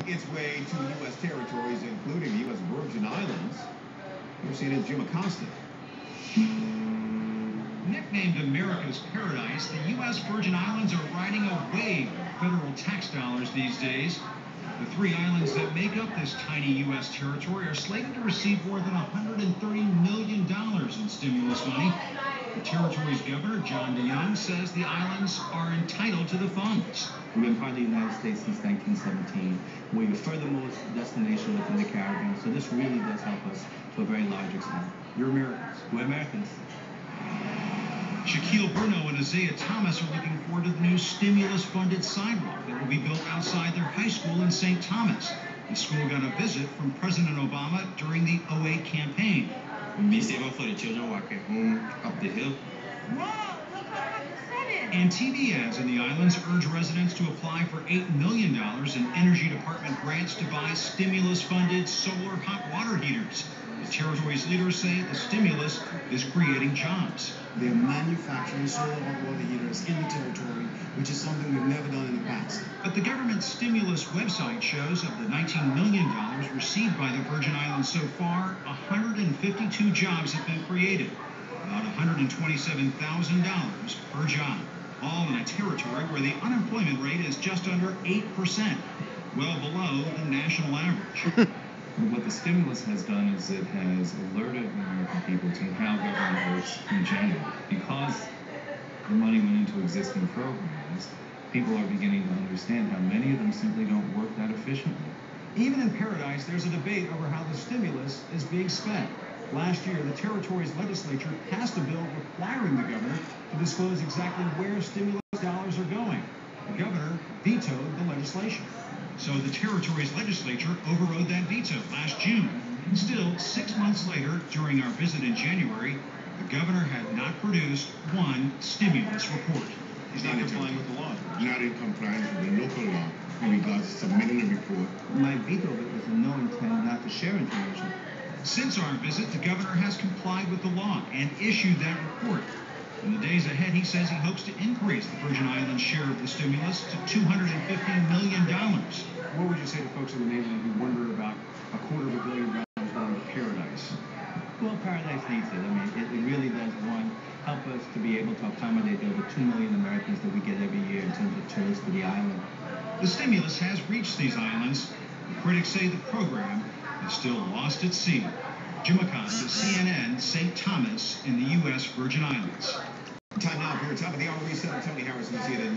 its way to U.S. territories, including the U.S. Virgin Islands. We're seeing it, Jim Acosta. Nicknamed America's Paradise, the U.S. Virgin Islands are riding a wave of federal tax dollars these days. The three islands that make up this tiny U.S. territory are slated to receive more than $130 million in stimulus money. The territory's governor, John DeYoung, says the islands are entitled to the funds. We've been part of the United States since 1917. We're the furthermost destination within the Caribbean, so this really does help us to a very large extent. You're Americans. We're Americans. Shaquille Bruno and Isaiah Thomas are looking forward to the new stimulus-funded sidewalk that will be built outside their high school in St. Thomas. The school got a visit from President Obama during the 2008 campaign. Be safer for the children walking home up the hill. Wow, look how excited! And TV ads in the islands urge residents to apply for $8 million in Energy Department grants to buy stimulus-funded solar hot water heaters. The territory's leaders say the stimulus is creating jobs. They're manufacturing solar hot water heaters in the territory, which is something we've never done in the past. But the government stimulus website shows of the $19 million received by the Virgin Islands so far, 152 jobs have been created, about $127,000 per job, all in a territory where the unemployment rate is just under 8%, well below the national average. What the stimulus has done is it has alerted American people to how government works in general. Because the money went into existing programs, people are beginning to understand how many of them simply don't work that efficiently. Even in Paradise, there's a debate over how the stimulus is being spent. Last year, the territory's legislature passed a bill requiring the governor to disclose exactly where stimulus dollars are going. The governor vetoed the legislation. So the territory's legislature overrode that veto last June. Still, 6 months later, during our visit in January, the governor had not produced one stimulus report. He's not complying with the law. Not in compliance with the local law in regards to submitting a report. My veto of it was a no intent not to share information. Since our visit, the governor has complied with the law and issued that report. In the days ahead, he says he hopes to increase the Virgin Islands' share of the stimulus to $250 million. What would you say to folks in the neighborhood who wonder about $250 million going to Paradise? Well, Paradise needs it. I mean, it really does, one, help us to be able to accommodate the over 2 million Americans that we get every year in terms of tourists to the island. The stimulus has reached these islands. The critics say the program is still lost at sea. Jim Acosta, CNN, St. Thomas in the U.S. Virgin Islands. Time now for your top of the hour reset. I'm Tony Harrison, CNN.